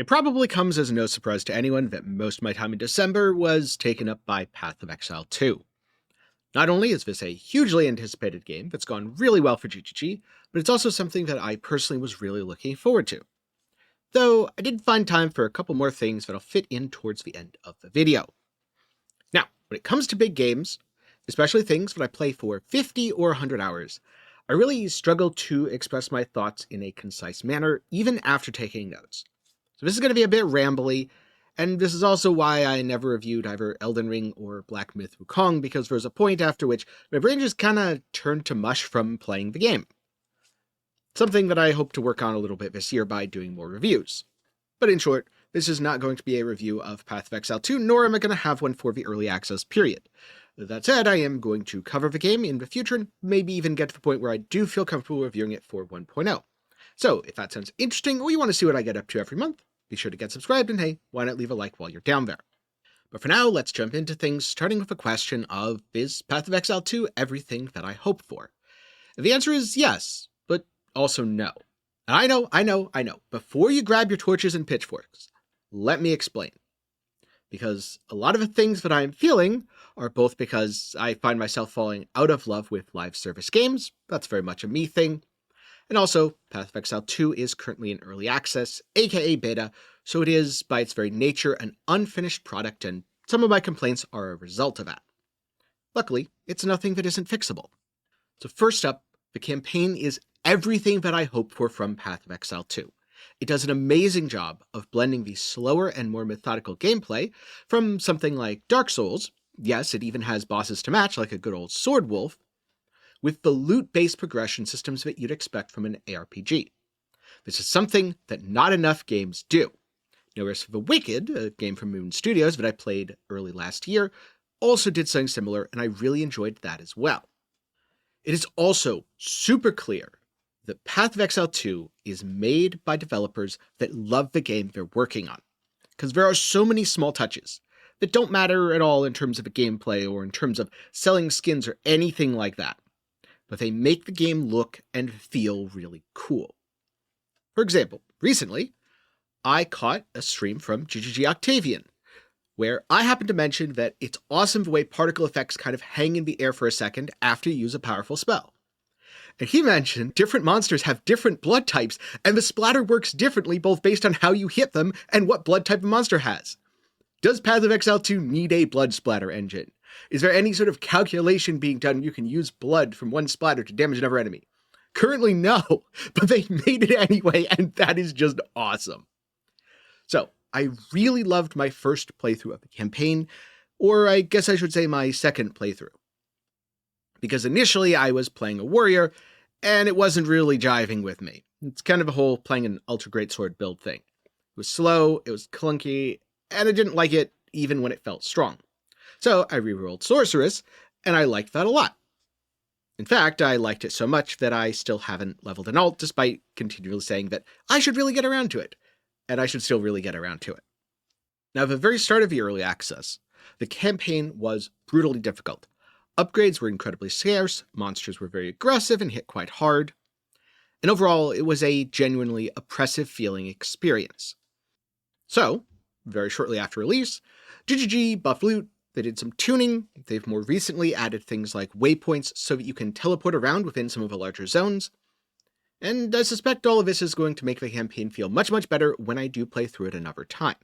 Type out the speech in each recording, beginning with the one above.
It probably comes as no surprise to anyone that most of my time in December was taken up by Path of Exile 2. Not only is this a hugely anticipated game that's gone really well for GGG, but it's also something that I personally was really looking forward to. Though I did find time for a couple more things that'll fit in towards the end of the video. Now, when it comes to big games, especially things that I play for 50 or 100 hours, I really struggle to express my thoughts in a concise manner, even after taking notes. So this is going to be a bit rambly, and this is also why I never reviewed either Elden Ring or Black Myth Wukong, because there was a point after which my brain just kind of turned to mush from playing the game. Something that I hope to work on a little bit this year by doing more reviews. But in short, this is not going to be a review of Path of Exile 2, nor am I going to have one for the early access period. That said, I am going to cover the game in the future and maybe even get to the point where I do feel comfortable reviewing it for 1.0. So if that sounds interesting or you want to see what I get up to every month, be sure to get subscribed, and hey, why not leave a like while you're down there? But for now, let's jump into things, starting with the question of, is Path of Exile 2 everything that I hoped for? The answer is yes, but also no. And I know. Before you grab your torches and pitchforks, let me explain. Because a lot of the things that I'm feeling are both because I find myself falling out of love with live service games, that's very much a me thing, and also, Path of Exile 2 is currently in early access, aka beta, so it is, by its very nature, an unfinished product, and some of my complaints are a result of that. Luckily, it's nothing that isn't fixable. So first up, the campaign is everything that I hope for from Path of Exile 2. It does an amazing job of blending the slower and more methodical gameplay from something like Dark Souls, yes, it even has bosses to match like a good old Sword Wolf, with the loot-based progression systems that you'd expect from an ARPG. This is something that not enough games do. No Rest for the Wicked, a game from Moon Studios that I played early last year, also did something similar, and I really enjoyed that as well. It is also super clear that Path of Exile 2 is made by developers that love the game they're working on, because there are so many small touches that don't matter at all in terms of the gameplay or in terms of selling skins or anything like that, but they make the game look and feel really cool. For example, recently, I caught a stream from GGG Octavian, where I happened to mention that it's awesome the way particle effects kind of hang in the air for a second after you use a powerful spell. And he mentioned different monsters have different blood types, and the splatter works differently both based on how you hit them and what blood type a monster has. Does Path of Exile 2 need a blood splatter engine? Is there any sort of calculation being done you can use blood from one splatter to damage another enemy? Currently, no, but they made it anyway, and that is just awesome. So, I really loved my first playthrough of the campaign, or I guess I should say my second playthrough. Because initially I was playing a warrior, and it wasn't really jiving with me. It's kind of a whole playing an ultra greatsword build thing. It was slow, it was clunky, and I didn't like it even when it felt strong. So I rerolled Sorceress, and I liked that a lot. In fact, I liked it so much that I still haven't leveled an alt, despite continually saying that I should really get around to it, and I should still really get around to it. Now, at the very start of the early access, the campaign was brutally difficult. Upgrades were incredibly scarce, monsters were very aggressive and hit quite hard, and overall, it was a genuinely oppressive feeling experience. So, very shortly after release, GGG buffed loot. They did some tuning. They've more recently added things like waypoints so that you can teleport around within some of the larger zones. And I suspect all of this is going to make the campaign feel much, much better when I do play through it another time.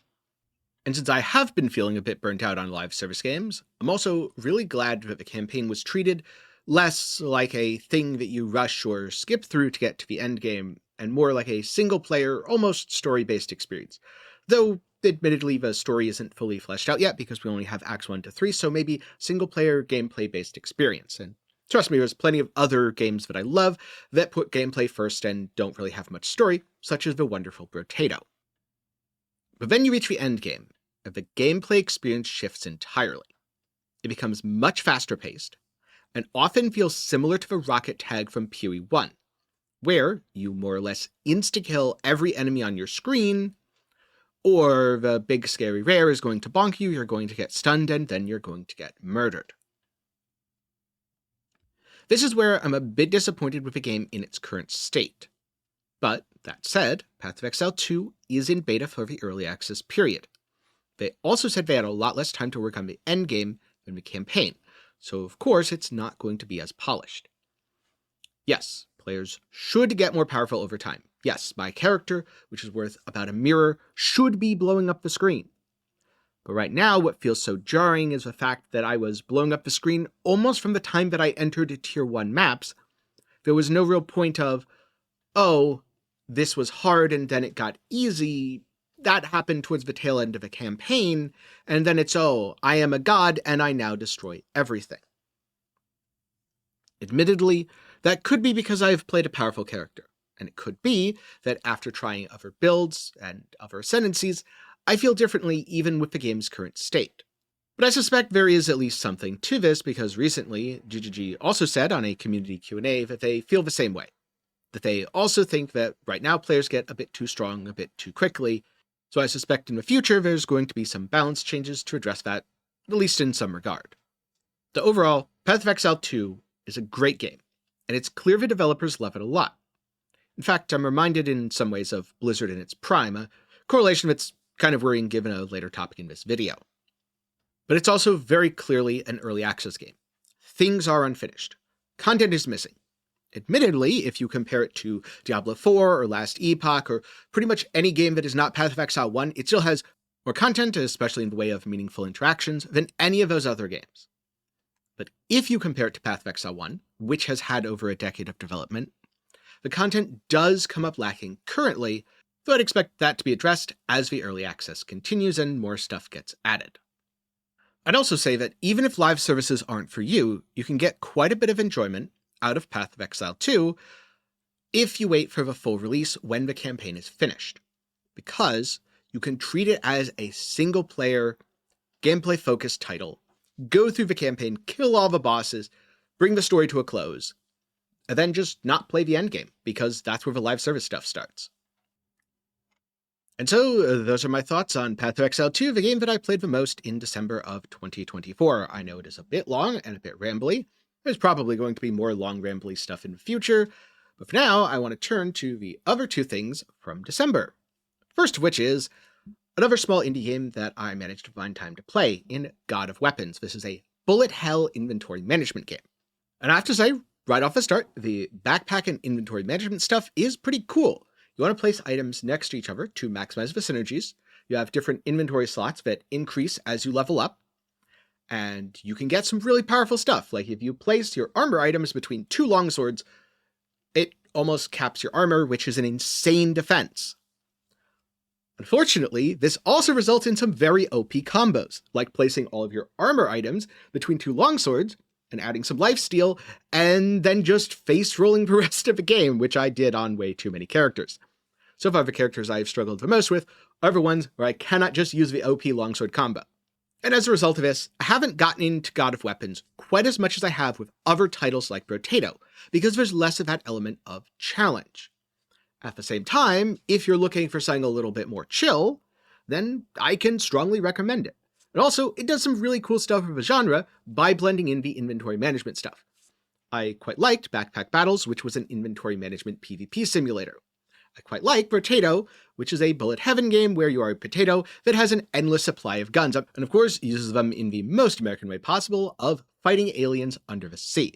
And since I have been feeling a bit burnt out on live service games, I'm also really glad that the campaign was treated less like a thing that you rush or skip through to get to the end game, and more like a single-player, almost story-based experience. Though, admittedly, the story isn't fully fleshed out yet because we only have Acts 1 to 3, so maybe single-player, gameplay-based experience. And trust me, there's plenty of other games that I love that put gameplay first and don't really have much story, such as the wonderful Brotato. But then you reach the end game, and the gameplay experience shifts entirely. It becomes much faster-paced, and often feels similar to the rocket tag from PoE 1, where you more or less insta-kill every enemy on your screen, or the big scary rare is going to bonk you, you're going to get stunned, and then you're going to get murdered. This is where I'm a bit disappointed with the game in its current state. But, that said, Path of Exile 2 is in beta for the early access period. They also said they had a lot less time to work on the endgame than the campaign, so of course it's not going to be as polished. Yes, players should get more powerful over time. Yes, my character, which is worth about a mirror, should be blowing up the screen. But right now, what feels so jarring is the fact that I was blowing up the screen almost from the time that I entered Tier 1 maps. There was no real point of, oh, this was hard and then it got easy. That happened towards the tail end of a campaign, and then it's, oh, I am a god and I now destroy everything. Admittedly, that could be because I've played a powerful character, and it could be that after trying other builds and other ascendancies, I feel differently even with the game's current state. But I suspect there is at least something to this because recently, GGG also said on a community Q&A that they feel the same way. That they also think that right now players get a bit too strong a bit too quickly, so I suspect in the future there's going to be some balance changes to address that, at least in some regard. The overall, Path of Exile 2 is a great game, and it's clear the developers love it a lot. In fact, I'm reminded in some ways of Blizzard in its prime, a correlation that's kind of worrying given a later topic in this video. But it's also very clearly an early access game. Things are unfinished. Content is missing. Admittedly, if you compare it to Diablo 4 or Last Epoch or pretty much any game that is not Path of Exile 1, it still has more content, especially in the way of meaningful interactions, than any of those other games. But if you compare it to Path of Exile 1, which has had over a decade of development, the content does come up lacking currently, though I'd expect that to be addressed as the early access continues and more stuff gets added. I'd also say that even if live services aren't for you, you can get quite a bit of enjoyment out of Path of Exile 2 if you wait for the full release when the campaign is finished, because you can treat it as a single-player, gameplay-focused title, go through the campaign, kill all the bosses, bring the story to a close, and then just not play the endgame, because that's where the live service stuff starts. And so, those are my thoughts on Path of Exile 2, the game that I played the most in December of 2024. I know it is a bit long and a bit rambly. There's probably going to be more long rambly stuff in the future, but for now, I want to turn to the other two things from December. First of which is another small indie game that I managed to find time to play in God of Weapons. This is a bullet hell inventory management game. And I have to say, right off the start, the backpack and inventory management stuff is pretty cool. You want to place items next to each other to maximize the synergies. You have different inventory slots that increase as you level up. And you can get some really powerful stuff, like if you place your armor items between two longswords, it almost caps your armor, which is an insane defense. Unfortunately, this also results in some very OP combos, like placing all of your armor items between two longswords and adding some lifesteal, and then just face-rolling the rest of the game, which I did on way too many characters. So far, the characters I've struggled the most with are the ones where I cannot just use the OP longsword combo. And as a result of this, I haven't gotten into God of Weapons quite as much as I have with other titles like Brotato, because there's less of that element of challenge. At the same time, if you're looking for something a little bit more chill, then I can strongly recommend it. And also, it does some really cool stuff with the genre by blending in the inventory management stuff. I quite liked Backpack Battles, which was an inventory management PvP simulator. I quite like Brotato, which is a bullet heaven game where you are a potato that has an endless supply of guns, and of course uses them in the most American way possible of fighting aliens under the sea.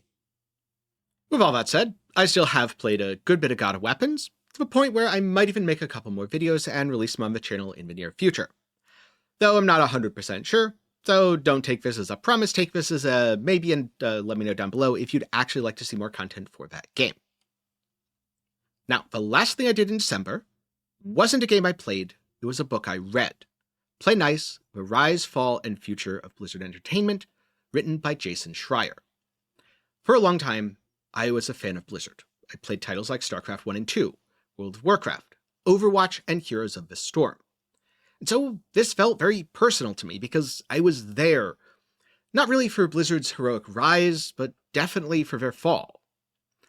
With all that said, I still have played a good bit of God of Weapons, to the point where I might even make a couple more videos and release them on the channel in the near future. Though I'm not 100% sure, so don't take this as a promise, take this as a maybe, and let me know down below if you'd actually like to see more content for that game. Now, the last thing I did in December wasn't a game I played, it was a book I read. Play Nice, The Rise, Fall, and Future of Blizzard Entertainment, written by Jason Schreier. For a long time, I was a fan of Blizzard. I played titles like StarCraft 1 and 2, World of Warcraft, Overwatch, and Heroes of the Storm. And so this felt very personal to me because I was there, not really for Blizzard's heroic rise, but definitely for their fall.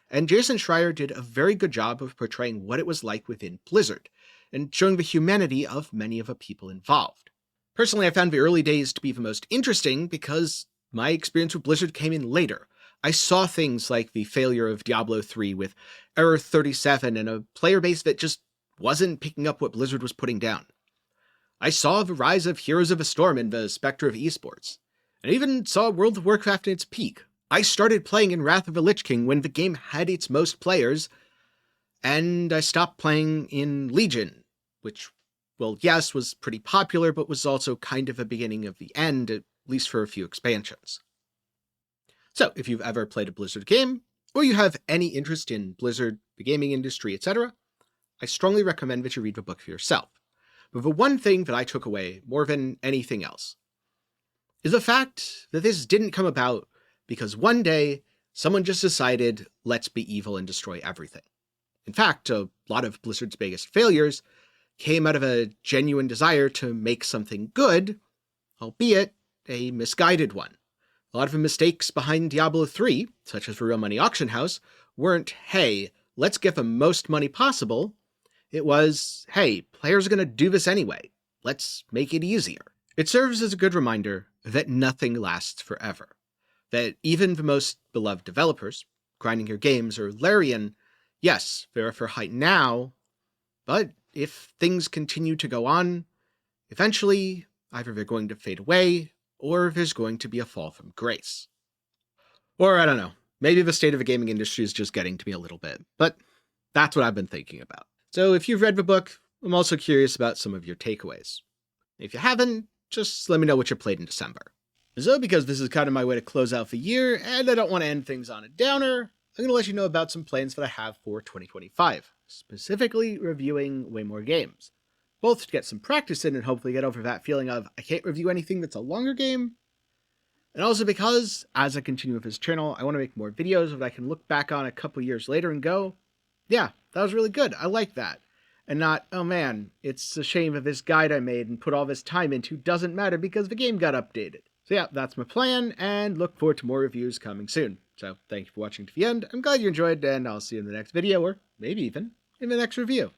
And Jason Schreier did a very good job of portraying what it was like within Blizzard, and showing the humanity of many of the people involved. Personally, I found the early days to be the most interesting because my experience with Blizzard came in later. I saw things like the failure of Diablo 3 with Error 37 and a player base that just wasn't picking up what Blizzard was putting down. I saw the rise of Heroes of a Storm and the specter of esports, and even saw World of Warcraft in its peak. I started playing in Wrath of the Lich King when the game had its most players, and I stopped playing in Legion, which, well, yes, was pretty popular, but was also kind of a beginning of the end, at least for a few expansions. So, if you've ever played a Blizzard game, or you have any interest in Blizzard, the gaming industry, etc., I strongly recommend that you read the book for yourself. But the one thing that I took away more than anything else is the fact that this didn't come about because one day someone just decided, let's be evil and destroy everything. In fact, a lot of Blizzard's biggest failures came out of a genuine desire to make something good, albeit a misguided one. A lot of the mistakes behind Diablo 3, such as the Real Money Auction House, weren't, hey, let's get the most money possible. It was, hey, players are going to do this anyway. Let's make it easier. It serves as a good reminder that nothing lasts forever. That even the most beloved developers, Grinding Your Games or Larian, yes, they're for hype now, but if things continue to go on, eventually either they're going to fade away, or there's going to be a fall from grace. Or I don't know, maybe the state of the gaming industry is just getting to me a little bit, but that's what I've been thinking about. So if you've read the book, I'm also curious about some of your takeaways. If you haven't, just let me know what you played in December. So because this is kind of my way to close out the year, and I don't want to end things on a downer, I'm going to let you know about some plans that I have for 2025, specifically reviewing way more games. Both to get some practice in and hopefully get over that feeling of I can't review anything that's a longer game, and also because, as I continue with this channel, I want to make more videos that I can look back on a couple years later and go, yeah, that was really good, I like that. And not, oh man, it's a shame that this guide I made and put all this time into doesn't matter because the game got updated. So yeah, that's my plan, and look forward to more reviews coming soon. So thank you for watching to the end, I'm glad you enjoyed, and I'll see you in the next video, or maybe even in the next review.